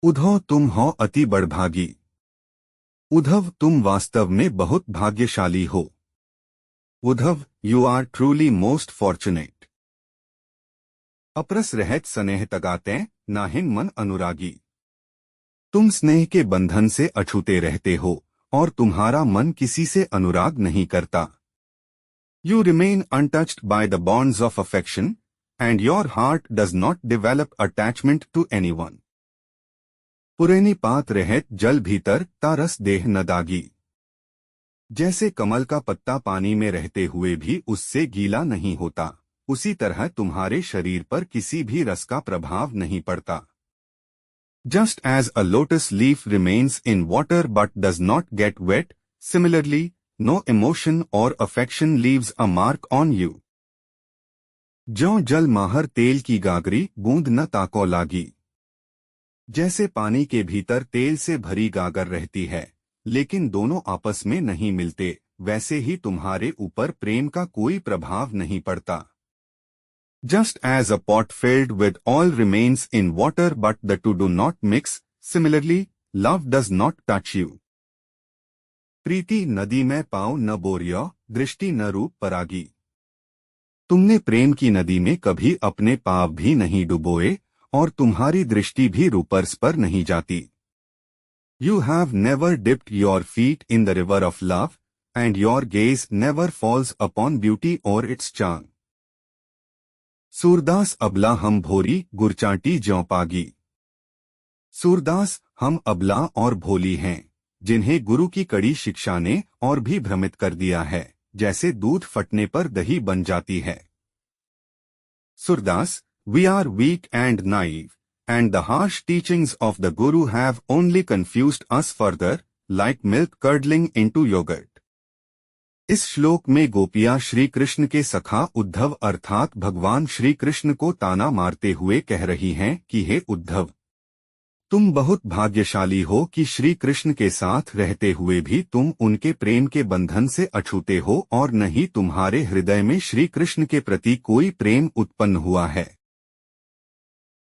उद्धव तुम हो अति बड़भागी। उद्धव तुम वास्तव में बहुत भाग्यशाली हो। Uddhav you are truly most fortunate. अपरस रहत स्नेह तगाते नाहिन मन अनुरागी। तुम स्नेह के बंधन से अछूते रहते हो और तुम्हारा मन किसी से अनुराग नहीं करता। You remain untouched by the bonds of affection and your heart does not develop attachment to anyone. पुरैनी पात रहत जल भीतर तारस देह न दागी। जैसे कमल का पत्ता पानी में रहते हुए भी उससे गीला नहीं होता, उसी तरह तुम्हारे शरीर पर किसी भी रस का प्रभाव नहीं पड़ता। Just as a lotus leaf remains in water but does not get wet, similarly no emotion or affection leaves a mark on you. ज्यों जल माहर तेल की गागरी बूंद न ताको लागी। जैसे पानी के भीतर तेल से भरी गागर रहती है लेकिन दोनों आपस में नहीं मिलते, वैसे ही तुम्हारे ऊपर प्रेम का कोई प्रभाव नहीं पड़ता। Just as a pot filled with oil remains in water but the two do not mix, similarly love does not touch you. प्रीति नदी में पाँव न बोरियो, दृष्टि न रूप परागी। तुमने प्रेम की नदी में कभी अपने पाँव भी नहीं डुबोए और तुम्हारी दृष्टि भी रूपर्स पर नहीं जाती। You have never dipped your feet in the river of love and your gauge never false upon beauty और इट्स चार्म। सूरदास अबला हम भोरी गुरचाटी ज्यों पागी। सूरदास हम अबला और भोली हैं जिन्हें गुरु की कड़ी शिक्षा ने और भी भ्रमित कर दिया है, जैसे दूध फटने पर दही बन जाती है। Surdas We are weak and naive, and the harsh teachings of the Guru have only confused us further, like milk curdling into yogurt. इस श्लोक में गोपियाँ श्री कृष्ण के सखा उद्धव अर्थात भगवान श्री कृष्ण को ताना मारते हुए कह रही हैं कि हे उद्धव, तुम बहुत भाग्यशाली हो कि श्री कृष्ण के साथ रहते हुए भी तुम उनके प्रेम के बंधन से अछूते हो और न ही तुम्हारे हृदय में श्री कृष्ण के प्रति कोई प्रेम उत्पन्न हुआ है।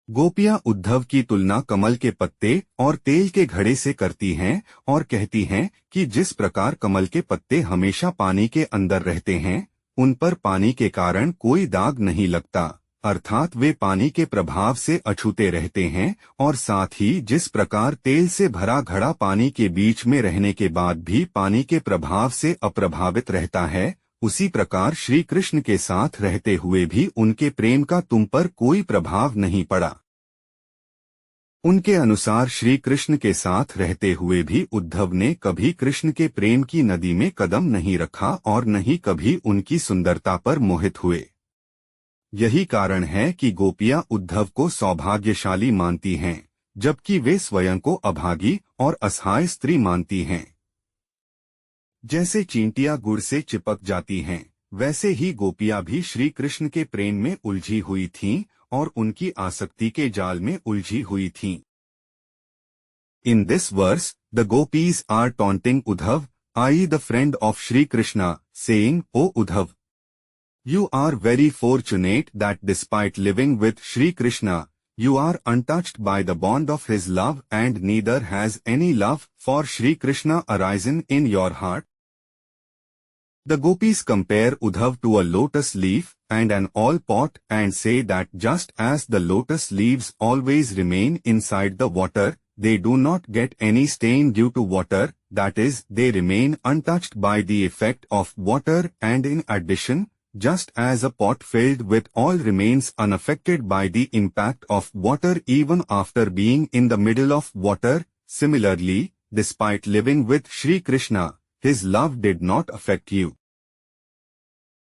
गोपियाँ उद्धव की तुलना कमल के पत्ते और तेल के घड़े से करती हैं और कहती हैं कि जिस प्रकार कमल के पत्ते हमेशा पानी के अंदर रहते हैं, उन पर पानी के कारण कोई दाग नहीं लगता, अर्थात वे पानी के प्रभाव से अछूते रहते हैं, और साथ ही जिस प्रकार तेल से भरा घड़ा पानी के बीच में रहने के बाद भी पानी के प्रभाव से अप्रभावित रहता है, उसी प्रकार श्री कृष्ण के साथ रहते हुए भी उनके प्रेम का तुम पर कोई प्रभाव नहीं पड़ा। उनके अनुसार श्री कृष्ण के साथ रहते हुए भी उद्धव ने कभी कृष्ण के प्रेम की नदी में कदम नहीं रखा और न ही कभी उनकी सुंदरता पर मोहित हुए। यही कारण है कि गोपियाँ उद्धव को सौभाग्यशाली मानती हैं, जबकि वे स्वयं को अभागी और असहाय स्त्री मानती हैं। जैसे चींटियां गुड़ से चिपक जाती हैं, वैसे ही गोपियां भी श्री कृष्ण के प्रेम में उलझी हुई थीं और उनकी आसक्ति के जाल में उलझी हुई थीं। In this verse the gopis are taunting Uddhav, I the friend of Shri Krishna, saying, O Uddhav, you are very fortunate that despite living with Shri Krishna, you are untouched by the bond of his love and neither has any love for Shri Krishna arisen in your heart. The gopis compare Uddhav to a lotus leaf and an oil pot and say that just as the lotus leaves always remain inside the water, they do not get any stain due to water, that is, they remain untouched by the effect of water, and in addition, just as a pot filled with oil remains unaffected by the impact of water even after being in the middle of water, similarly, despite living with Shri Krishna, his love did not affect you.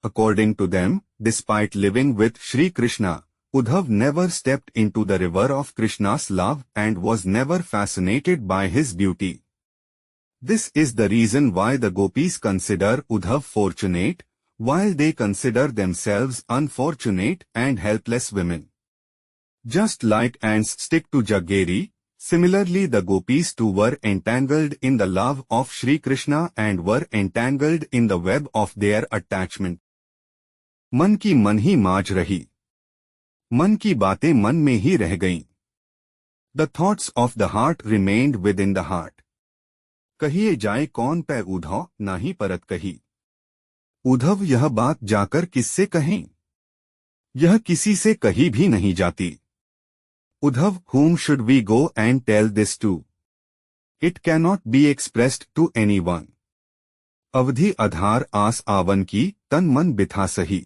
According to them, despite living with Shri Krishna, Uddhav never stepped into the river of Krishna's love and was never fascinated by his beauty. This is the reason why the gopis consider Uddhav fortunate, while they consider themselves unfortunate and helpless women. Just like ants stick to Jaggeri, similarly the gopis too were entangled in the love of Shri Krishna and were entangled in the web of their attachment. मन की मन ही माज रही, मन की बातें मन में ही रह गईं। The thoughts of the heart remained within the heart. कहिए जाए कौन पै उधव नाही परत कही। उद्धव यह बात जाकर किससे कहें? यह किसी से कही भी नहीं जाती। Uddhav, whom should we go and tell this to? It cannot be expressed to anyone. अवधि आधार आस आवन की तन मन बिथा सही।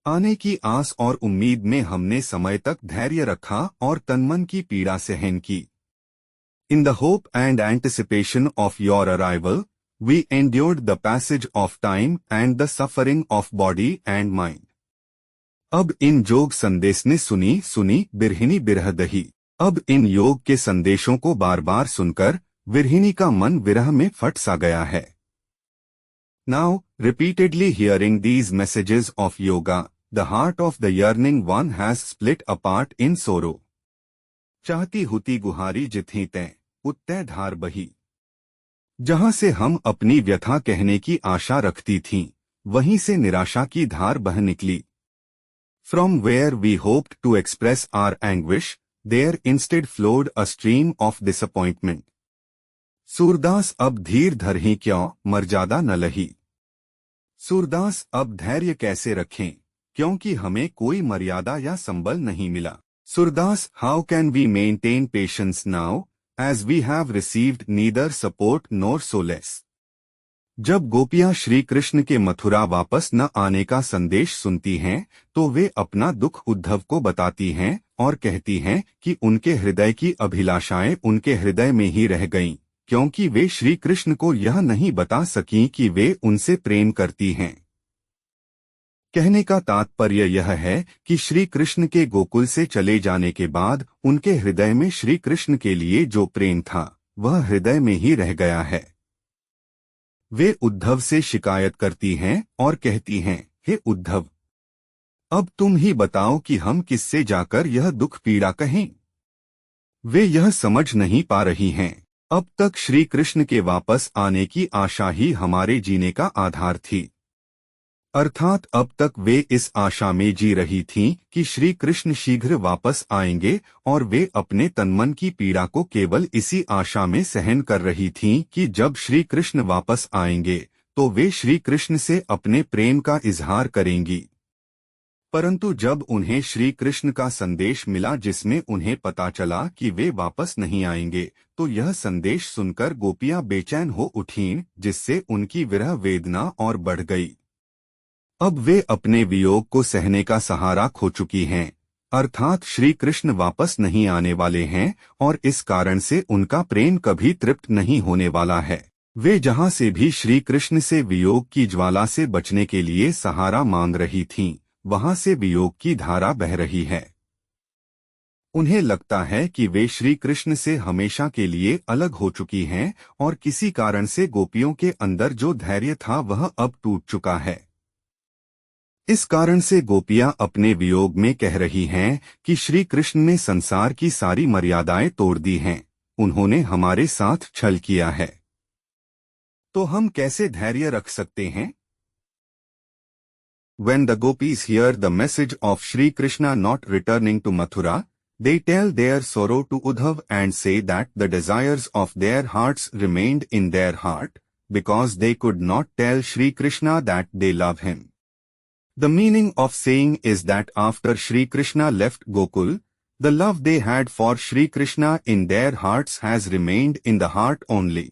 आने की आस और उम्मीद में हमने समय तक धैर्य रखा और तनमन की पीड़ा सहन की। In the hope and anticipation of your arrival, we endured the passage of time and the suffering of body and mind. अब इन जोग संदेश ने सुनी बिरहिनी बिरह दही। अब इन योग के संदेशों को बार बार सुनकर विरहिनी का मन विरह में फट सा गया है। Now, repeatedly hearing these messages of yoga, the heart of the yearning one has split apart in sorrow. चाहती हुती गुहारी जिथी तैं, उत्तै धार बही। जहां से हम अपनी व्यथा कहने की आशा रखती थीं, वहीं से निराशा की धार बह निकली। From where we hoped to express our anguish, there instead flowed a stream of disappointment. Surdas अब धीर धर ही क्यों मर्यादा न लही। सूरदास अब धैर्य कैसे रखें, क्योंकि हमें कोई मर्यादा या संबल नहीं मिला। Surdas, how can we maintain patience now, as we have received neither support nor solace? जब गोपियां श्री कृष्ण के मथुरा वापस न आने का संदेश सुनती हैं, तो वे अपना दुख उद्धव को बताती हैं और कहती हैं कि उनके हृदय की अभिलाषाएं उनके हृदय में ही रह गईं, क्योंकि वे श्री कृष्ण को यह नहीं बता सकीं कि वे उनसे प्रेम करती हैं। कहने का तात्पर्य यह है कि श्री कृष्ण के गोकुल से चले जाने के बाद उनके हृदय में श्री कृष्ण के लिए जो प्रेम था, वह हृदय में ही रह गया है। वे उद्धव से शिकायत करती हैं और कहती हैं, हे उद्धव, अब तुम ही बताओ कि हम किससे जाकर यह दुख पीड़ा कहें। वे यह समझ नहीं पा रही हैं। अब तक श्री कृष्ण के वापस आने की आशा ही हमारे जीने का आधार थी। अर्थात अब तक वे इस आशा में जी रही थीं कि श्री कृष्ण शीघ्र वापस आएंगे, और वे अपने तनमन की पीड़ा को केवल इसी आशा में सहन कर रही थीं कि जब श्री कृष्ण वापस आएंगे तो वे श्री कृष्ण से अपने प्रेम का इजहार करेंगी। परंतु जब उन्हें श्री कृष्ण का संदेश मिला जिसमें उन्हें पता चला कि वे वापस नहीं आएंगे, तो यह संदेश सुनकर गोपियां बेचैन हो उठीं, जिससे उनकी विरह वेदना और बढ़ गई। अब वे अपने वियोग को सहने का सहारा खो चुकी हैं, अर्थात श्री कृष्ण वापस नहीं आने वाले हैं और इस कारण से उनका प्रेम कभी तृप्त नहीं होने वाला है। वे जहां से भी श्री कृष्ण से वियोग की ज्वाला से बचने के लिए सहारा मांग रही थीं, वहां से वियोग की धारा बह रही है। उन्हें लगता है कि वे श्री कृष्ण से हमेशा के लिए अलग हो चुकी हैं और किसी कारण से गोपियों के अंदर जो धैर्य था वह अब टूट चुका है। इस कारण से गोपियां अपने वियोग में कह रही हैं कि श्री कृष्ण ने संसार की सारी मर्यादाएं तोड़ दी हैं, उन्होंने हमारे साथ छल किया है। तो हम कैसे धैर्य रख सकते हैं? When the gopis hear the message of Shri Krishna not returning to Mathura, they tell their sorrow to Uddhav and say that the desires of their hearts remained in their heart, because they could not tell Shri Krishna that they love him. The meaning of saying is that after Shri Krishna left Gokul, the love they had for Shri Krishna in their hearts has remained in the heart only.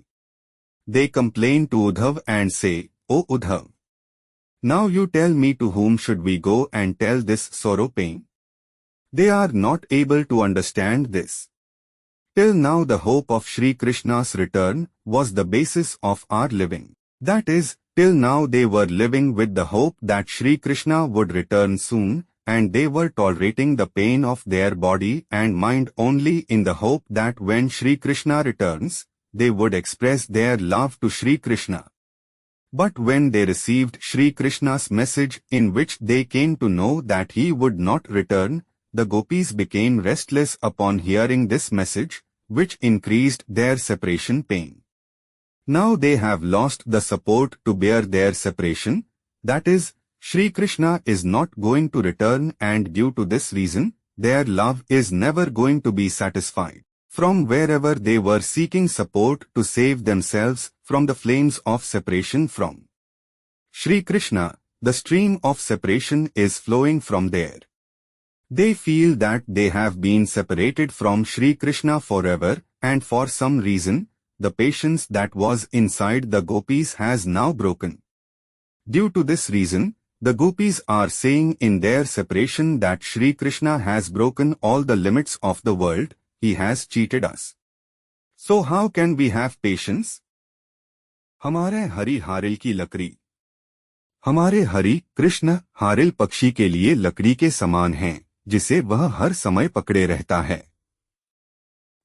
They complain to Uddhav and say, O Uddhav, now you tell me to whom should we go and tell this sorrow pain? They are not able to understand this. Till now the hope of Shri Krishna's return was the basis of our living. That is, till now they were living with the hope that Shri Krishna would return soon, and they were tolerating the pain of their body and mind only in the hope that when Shri Krishna returns, they would express their love to Shri Krishna. But when they received Shri Krishna's message in which they came to know that he would not return, the gopis became restless upon hearing this message, which increased their separation pain. Now they have lost the support to bear their separation, that is, Shri Krishna is not going to return, and due to this reason, their love is never going to be satisfied. From wherever they were seeking support to save themselves from the flames of separation from Shri Krishna, the stream of separation is flowing from there. They feel that they have been separated from Shri Krishna forever, and for some reason, the patience that was inside the gopis has now broken. Due to this reason, the gopis are saying in their separation that Shri Krishna has broken all the limits of the world, he has cheated us. So how can we have patience? हमारे हरि हारिल की लकड़ी। हमारे हरि कृष्ण हारिल पक्षी के लिए लकड़ी के समान हैं, जिसे वह हर समय पकड़े रहता है।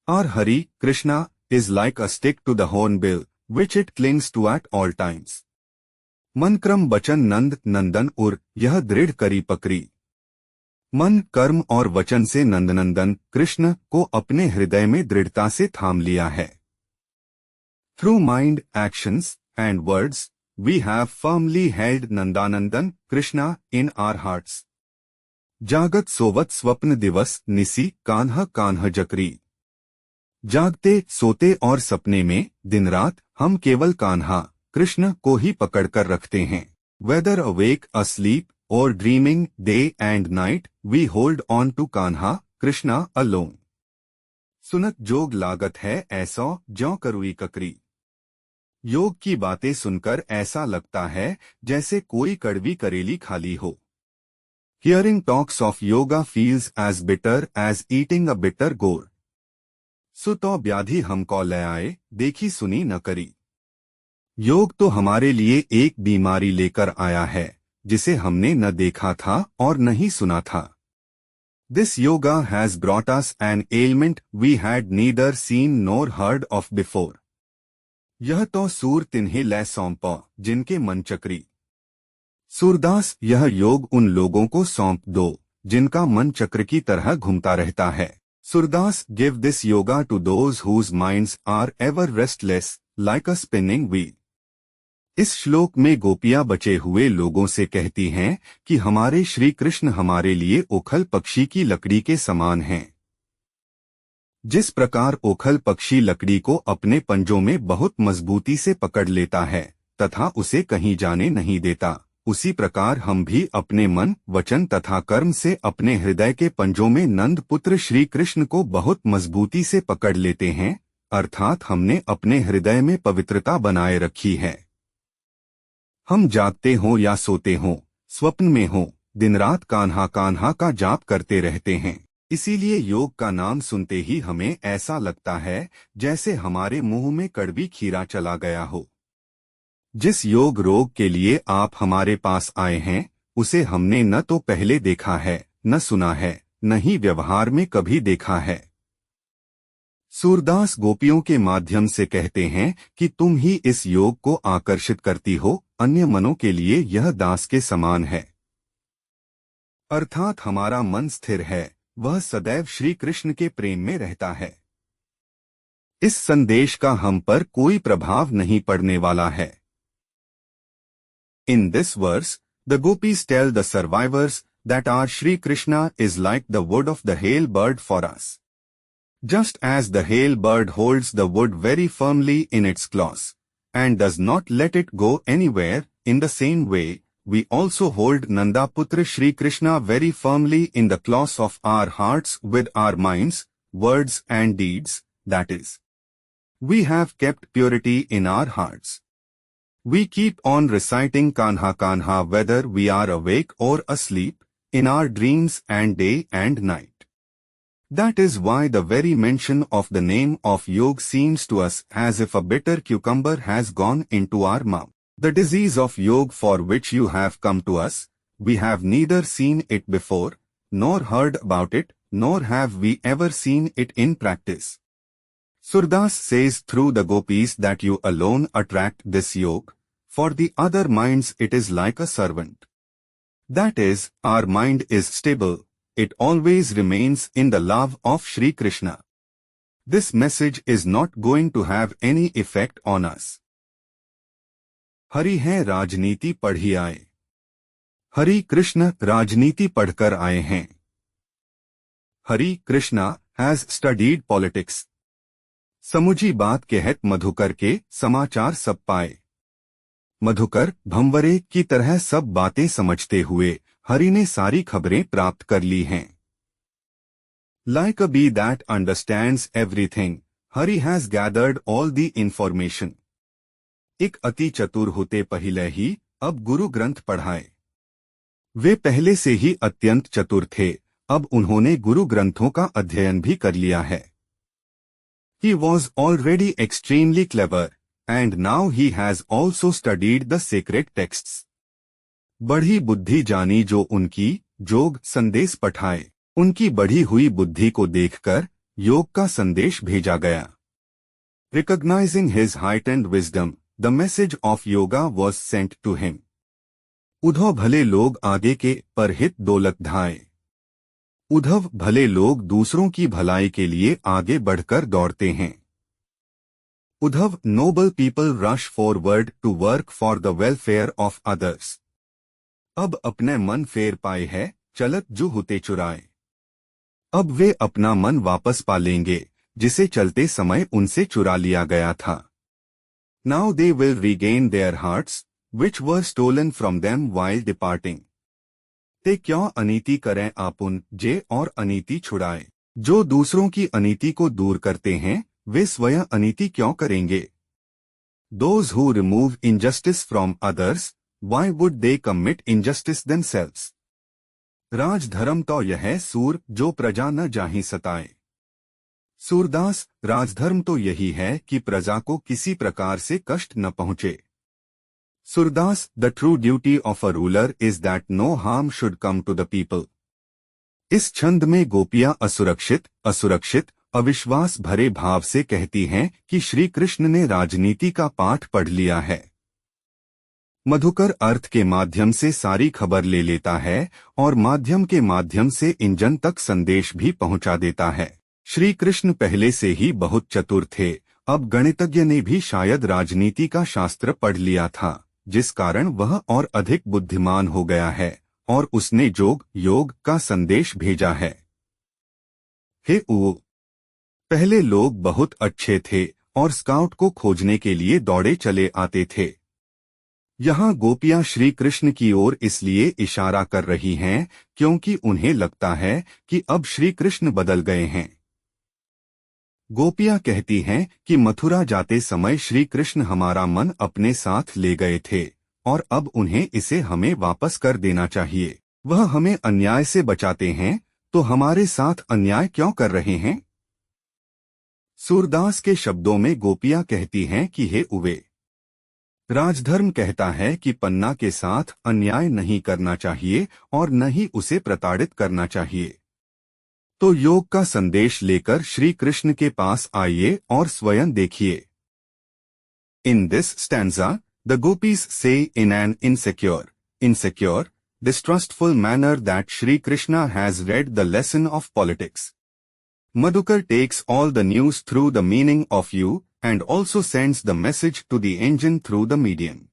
Our Hari, Krishna, is like a stick to the hornbill, which it clings to at all times. मन क्रम वचन नंद नंदन उर यह दृढ़ करी पकड़ी। मन कर्म और वचन से नंदनंदन कृष्ण को अपने हृदय में दृढ़ता से थाम लिया है। Through mind, actions, and words, we have firmly held Nandanandan Krishna in our hearts. जागत सोवत स्वप्न दिवस निसी कान्हा कान्हा जकरी। जागते सोते और सपने में दिन रात हम केवल कान्हा कृष्ण को ही पकड़कर रखते हैं। Whether awake, asleep, or dreaming, day and night, we hold on to Kanha Krishna alone. सुनत जोग लागत है ऐसा ज्यों करुई ककरी। योग की बातें सुनकर ऐसा लगता है जैसे कोई कड़वी करेली खाली हो। Hearing talks of yoga feels as bitter as eating a bitter gourd. सुतो व्याधि हमको ले आए, देखी सुनी न करी। योग तो हमारे लिए एक बीमारी लेकर आया है, जिसे हमने न देखा था और नहीं सुना था। This yoga has brought us an ailment we had neither seen nor heard of before. यह तो सूर तिन्हे लै सौंपो, जिनके मन चक्री। सूरदास, यह योग उन लोगों को सौंप दो, जिनका मन चक्र की तरह घूमता रहता है। Surdas, give this yoga to those whose minds are ever restless, like a spinning wheel. इस श्लोक में गोपियां बचे हुए लोगों से कहती हैं कि हमारे श्री कृष्ण हमारे लिए ओखल पक्षी की लकड़ी के समान हैं। जिस प्रकार ओखल पक्षी लकड़ी को अपने पंजों में बहुत मजबूती से पकड़ लेता है तथा उसे कहीं जाने नहीं देता, उसी प्रकार हम भी अपने मन, वचन तथा कर्म से अपने हृदय के पंजों में नंद पुत्र श्री कृष्ण को बहुत मजबूती से पकड़ लेते हैं, अर्थात हमने अपने हृदय में पवित्रता बनाए रखी है। हम जागते हों या सोते हों, स्वप्न में हों, दिन रात कान्हा कान्हा का जाप करते रहते हैं। इसीलिए योग का नाम सुनते ही हमें ऐसा लगता है जैसे हमारे मुंह में कड़वी खीरा चला गया हो। जिस योग रोग के लिए आप हमारे पास आए हैं, उसे हमने न तो पहले देखा है, न सुना है, न ही व्यवहार में कभी देखा है। सूरदास गोपियों के माध्यम से कहते हैं कि तुम ही इस योग को आकर्षित करती हो, अन्य मनों के लिए यह दास के समान है। अर्थात हमारा मन स्थिर है, वह सदैव श्री कृष्ण के प्रेम में रहता है। इस संदेश का हम पर कोई प्रभाव नहीं पड़ने वाला है। In this verse, the gopis tell the survivors that our Shri Krishna is like the wood of the hale bird for us. Just as the hale bird holds the wood very firmly in its claws, and does not let it go anywhere, in the same way, we also hold Nanda Putra Shri Krishna very firmly in the claws of our hearts with our minds, words and deeds, that is, we have kept purity in our hearts. We keep on reciting Kanha Kanha whether we are awake or asleep, in our dreams and day and night. That is why the very mention of the name of Yog seems to us as if a bitter cucumber has gone into our mouth. The disease of Yog for which you have come to us, we have neither seen it before, nor heard about it, nor have we ever seen it in practice. Surdas says through the gopis that you alone attract this Yog. For the other minds it is like a servant. That is, our mind is stable, it always remains in the love of Shri Krishna. This message is not going to have any effect on us. Hari है राजनीति पढ़ी आए। हरि कृष्ण राजनीति पढ़कर आए हैं। Hari Krishna has studied politics. समुझी बात कहत मधुकर के समाचार सब पाए। मधुकर भंवरे की तरह सब बातें समझते हुए हरि ने सारी खबरें प्राप्त कर ली हैं। Like a bee that understands everything, Hari has gathered all the information. एक अति चतुर होते पहले ही अब गुरु ग्रंथ पढ़ाए। वे पहले से ही अत्यंत चतुर थे, अब उन्होंने गुरु ग्रंथों का अध्ययन भी कर लिया है। He was already extremely clever, and now he has also studied the sacred texts. बढ़ी बुद्धि जानी जो उनकी, जोग संदेश पठाए। उनकी बढ़ी हुई बुद्धि को देखकर योग का संदेश भेजा गया। Recognizing his heightened wisdom, the message of yoga was sent to him. Uddhav भले लोग आगे के पर हित दौलत धाए। उद्धव भले लोग दूसरों की भलाई के लिए आगे बढ़कर दौड़ते हैं। Uddhav noble people rush forward to work for the welfare of others. अब अपने मन फेर पाए है, चलत जो होते चुराए। अब वे अपना मन वापस पा लेंगे, जिसे चलते समय उनसे चुरा लिया गया था। Now they will regain their hearts, which were stolen from them while departing. ते क्यों अनीति करें आपुन, जे और अनीति छुड़ाए। जो दूसरों की अनीति को दूर करते हैं, वे स्वयं अनीति क्यों करेंगे। Those who remove injustice from others, why would they commit injustice themselves? राजधर्म तो यह सूर जो प्रजा न जाहि सताए। सूरदास राजधर्म तो यही है कि प्रजा को किसी प्रकार से कष्ट न पहुंचे। Surdas the true duty of a ruler is that no harm should come to the people. इस छंद में गोपियां असुरक्षित अविश्वास भरे भाव से कहती हैं कि श्री कृष्ण ने राजनीति का पाठ पढ़ लिया है। मधुकर अर्थ के माध्यम से सारी खबर ले लेता है और माध्यम के माध्यम से इंजन तक संदेश भी पहुंचा देता है। श्री कृष्ण पहले से ही बहुत चतुर थे, अब गणितज्ञ ने भी शायद राजनीति का शास्त्र पढ़ लिया था, जिस कारण वह और अधिक बुद्धिमान हो गया है और उसने योग का संदेश भेजा है। हे पहले लोग बहुत अच्छे थे और स्काउट को खोजने के लिए दौड़े चले आते थे। यहाँ गोपियां श्री कृष्ण की ओर इसलिए इशारा कर रही हैं क्योंकि उन्हें लगता है कि अब श्री कृष्ण बदल गए हैं। गोपियां कहती हैं कि मथुरा जाते समय श्री कृष्ण हमारा मन अपने साथ ले गए थे और अब उन्हें इसे हमें वापस कर देना चाहिए। वह हमें अन्याय से बचाते हैं, तो हमारे साथ अन्याय क्यों कर रहे हैं। सूरदास के शब्दों में गोपियां कहती हैं कि हे उवे, राजधर्म कहता है कि पन्ना के साथ अन्याय नहीं करना चाहिए और न ही उसे प्रताड़ित करना चाहिए। तो योग का संदेश लेकर श्री कृष्ण के पास आइए और स्वयं देखिए। In this stanza the gopis say in an insecure, distrustful manner that Shri Krishna has read the lesson of politics. Madhukar takes all the news through the meaning of you and also sends the message to the engine through the medium.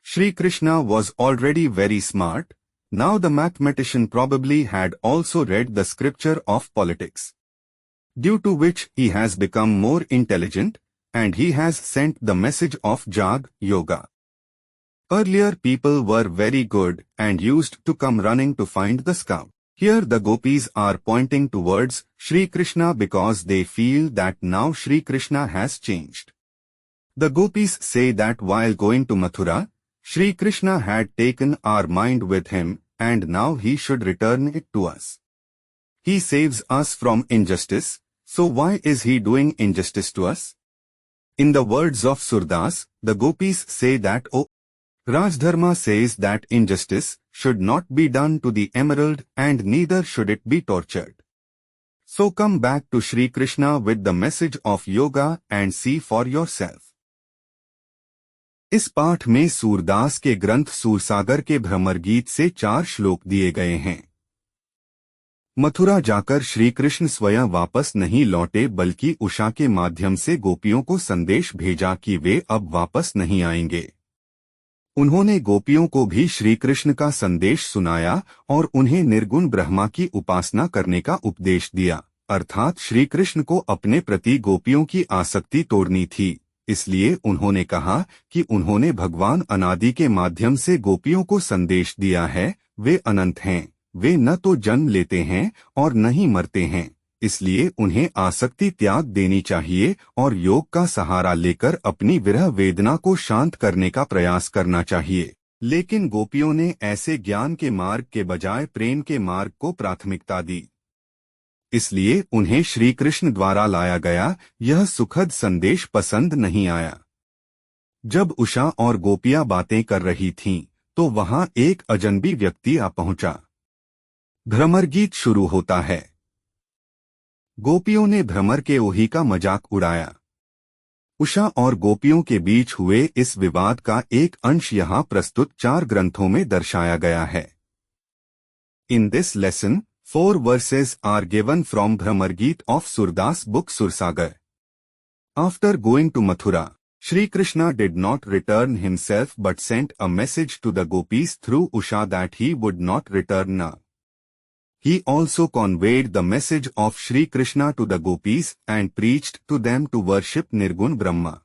Shri Krishna was already very smart. Now the mathematician probably had also read the scripture of politics, due to which he has become more intelligent, and he has sent the message of Jag Yoga. Earlier people were very good and used to come running to find the scout. Here the gopis are pointing towards Shri Krishna because they feel that now Shri Krishna has changed. The gopis say that while going to Mathura, Shri Krishna had taken our mind with him and now he should return it to us. He saves us from injustice, so why is he doing injustice to us? In the words of Surdas, the gopis say that Rajdharma says that injustice should not be done to the emerald and neither should it be tortured. So come back to Shri Krishna with the message of yoga and see for yourself. इस पाठ में सूरदास के ग्रंथ सूरसागर के भ्रमर गीत से 4 श्लोक दिए गए हैं। मथुरा जाकर श्री कृष्ण स्वयं वापस नहीं लौटे बल्कि उषा के माध्यम से गोपियों को संदेश भेजा कि वे अब वापस नहीं आएंगे। उन्होंने गोपियों को भी श्री कृष्ण का संदेश सुनाया और उन्हें निर्गुण ब्रह्मा की उपासना करने का उपदेश दिया, अर्थात श्री कृष्ण को अपने प्रति गोपियों की आसक्ति तोड़नी थी। इसलिए उन्होंने कहा कि उन्होंने भगवान अनादि के माध्यम से गोपियों को संदेश दिया है, वे अनंत हैं, वे न तो जन्म लेते हैं और न ही मरते हैं, इसलिए उन्हें आसक्ति त्याग देनी चाहिए और योग का सहारा लेकर अपनी विरह वेदना को शांत करने का प्रयास करना चाहिए। लेकिन गोपियों ने ऐसे ज्ञान के मार्ग के बजाय प्रेम के मार्ग को प्राथमिकता दी, इसलिए उन्हें श्री कृष्ण द्वारा लाया गया यह सुखद संदेश पसंद नहीं आया। जब उषा और गोपियां बातें कर रही थीं, तो वहां एक अजनबी व्यक्ति आ पहुंचा। भ्रमर गीत शुरू होता है। गोपियों ने भ्रमर के ओही का मजाक उड़ाया। उषा और गोपियों के बीच हुए इस विवाद का एक अंश यहाँ प्रस्तुत 4 ग्रंथों में दर्शाया गया है। In this lesson 4 verses are given from Bhramar Geet of Surdas book Sursagar. After going to Mathura, Shri Krishna did not return himself but sent a message to the gopis through Usha that he would not return now. He also conveyed the message of Shri Krishna to the gopis and preached to them to worship Nirgun Brahma.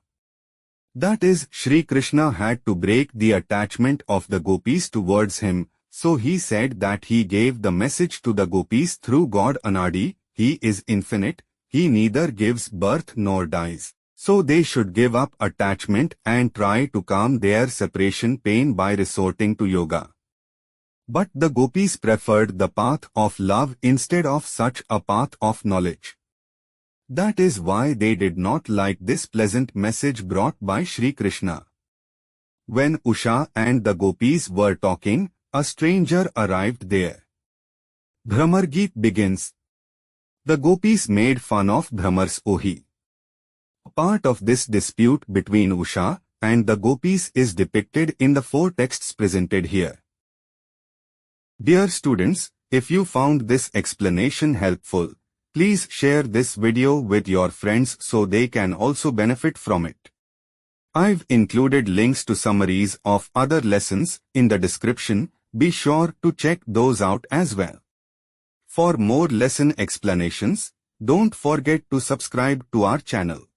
That is, Shri Krishna had to break the attachment of the gopis towards him, so he said that he gave the message to the gopis through God Anadi, he is infinite, he neither gives birth nor dies. So they should give up attachment and try to calm their separation pain by resorting to yoga. But the gopis preferred the path of love instead of such a path of knowledge. That is why they did not like this pleasant message brought by Shri Krishna. When Usha and the gopis were talking, a stranger arrived there. Bhramar Geet begins. The gopis made fun of Bhramar's ohi. Part of this dispute between Usha and the gopis is depicted in the 4 texts presented here. Dear students, if you found this explanation helpful, please share this video with your friends so they can also benefit from it. I've included links to summaries of other lessons in the description. Be sure to check those out as well. For more lesson explanations, don't forget to subscribe to our channel.